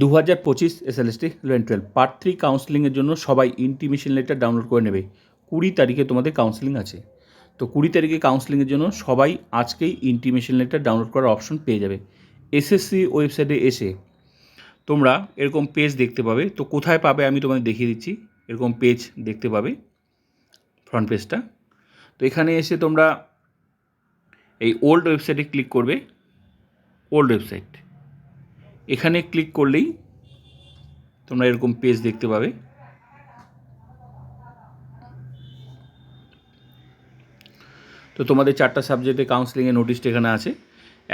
2025 SLST 11-12 part 3 কাউন্সেলিংয়ের জন্য সবাই intimation letter download করে নেবে। 20 তারিখে তোমাদের কাউন্সেলিং আছে। তো 20 তারিখে কাউন্সেলিংয়ের জন্য সবাই আজকেই ইন্টিমেশন লেটার ডাউনলোড করার অপশন পেয়ে যাবে। এসএসসি ওয়েবসাইটে এসে তোমরা এরকম পেজ দেখতে পাবে। তো কোথায় পাবে আমি তোমাদের দেখিয়ে দিচ্ছি। এরকম পেজ দেখতে পাবে, ফ্রন্ট পেজটা। তো এখানে এসে তোমরা এই ওল্ড ওয়েবসাইটে ক্লিক করবে। ওল্ড ওয়েবসাইট এখানে ক্লিক করলেই তোমরা এরকম পেজ দেখতে পাবে। তো তোমাদের 4টা সাবজেক্টে কাউন্সেলিংয়ের নোটিশটা এখানে আছে।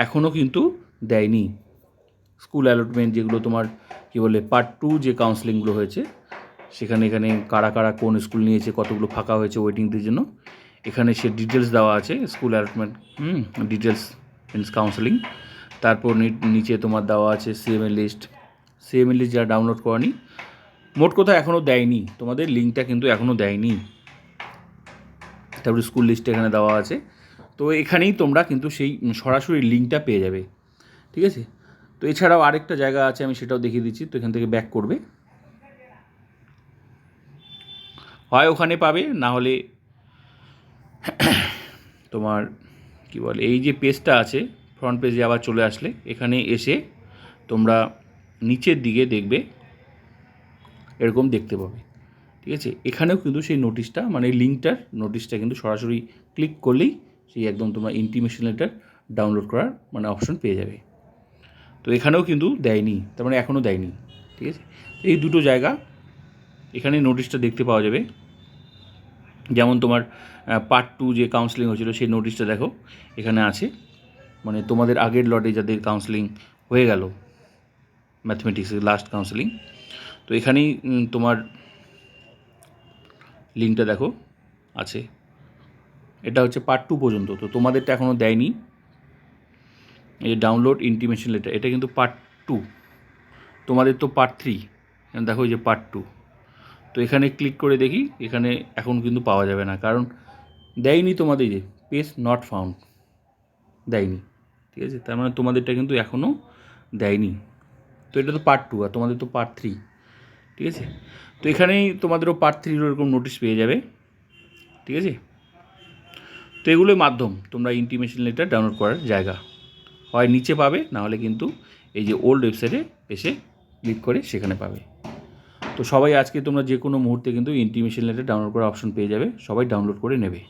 এখনও কিন্তু দেয়নি। স্কুল অ্যালটমেন্ট যেগুলো তোমার কী বলে পার্ট 2 যে কাউন্সেলিংগুলো হয়েছে সেখানে এখানে কারা কারা কোন স্কুল নিয়েছে, কতগুলো ফাঁকা হয়েছে ওয়েটিংদের জন্য, এখানে সে ডিটেলস দেওয়া আছে। School allotment details means counselling. তারপর নিচে তোমার দেওয়া আছে সিএমএ লিস্ট। সিএমএ লিস্ট যারা ডাউনলোড করেনি, মোট কথা এখনও দেয়নি, তোমাদের লিঙ্কটা কিন্তু এখনও দেয়নি। তারপরে স্কুল লিস্ট এখানে দেওয়া আছে। তো এখানেই তোমরা কিন্তু সেই সরাসরি লিঙ্কটা পেয়ে যাবে, ঠিক আছে। তো এছাড়াও আরেকটা জায়গা আছে, আমি সেটাও দেখিয়ে দিচ্ছি। তো এখান থেকে ব্যাক করবে, হয় ওখানে পাবে, না হলে তোমার কি বলে এই যে পেজটা আছে ফ্রন্ট পেজে আবার চলে আসলে এখানে এসে তোমরা নিচের দিকে দেখবে, এরকম দেখতে পাবে, ঠিক আছে। এখানেও কিন্তু সেই নোটিশটা মানে লিঙ্কটার নোটিশটা কিন্তু সরাসরি ক্লিক করলেই সেই একদম তোমরা ইন্টিমেশন লেটার ডাউনলোড করার মানে অপশন পেয়ে যাবে। তো এখানেও কিন্তু দেয়নি, তার মানে এখনও দেয়নি, ঠিক আছে। এই দুটো জায়গা এখানে নোটিশটা দেখতে পাওয়া যাবে। যেমন তোমার পার্ট 2 যে কাউন্সেলিং হয়েছিল সেই নোটিশটা দেখো এখানে আছে, মানে তোমাদের আগের লটে যাদের কাউন্সেলিং হয়ে গেল ম্যাথমেটিক্সের লাস্ট কাউন্সেলিং, তো এখানেই তোমার লিঙ্কটা দেখো আছে। এটা হচ্ছে পার্ট 2 পর্যন্ত। তো তোমাদেরটা এখনও দেয়নি। এই ডাউনলোড ইন্টিমেশন লেটার, এটা কিন্তু পার্ট 2, তোমাদের তো পার্ট 3। দেখো এই যে পার্ট 2। তো এখানে ক্লিক করে দেখি, এখানে এখন কিন্তু পাওয়া যাবে না, কারণ দেয়নি তোমাদের, যে পেজ নট ফাউন্ড দেয়নি, ঠিক আছে। তার মানে তোমাদেরটা কিন্তু এখনও দেয়নি। তো এটা তো পার্ট 2 আর তোমাদের তো পার্ট 3, ঠিক আছে। তো এখানেই তোমাদেরও পার্ট 3 এরকম নোটিশ পেয়ে যাবে, ঠিক আছে। তো এগুলোই মাধ্যম তোমরা ইন্টিমেশন লেটার ডাউনলোড করার জায়গা, হয় নিচে পাবে, না হলে কিন্তু এই যে ওল্ড ওয়েবসাইটে এসে ক্লিক করে সেখানে পাবে। তো সবাই আজকে তোমরা যে কোনো মুহূর্তে কিন্তু ইন্টিমেশন লেটার ডাউনলোড করার অপশন পেয়ে যাবে, সবাই ডাউনলোড করে নেবে।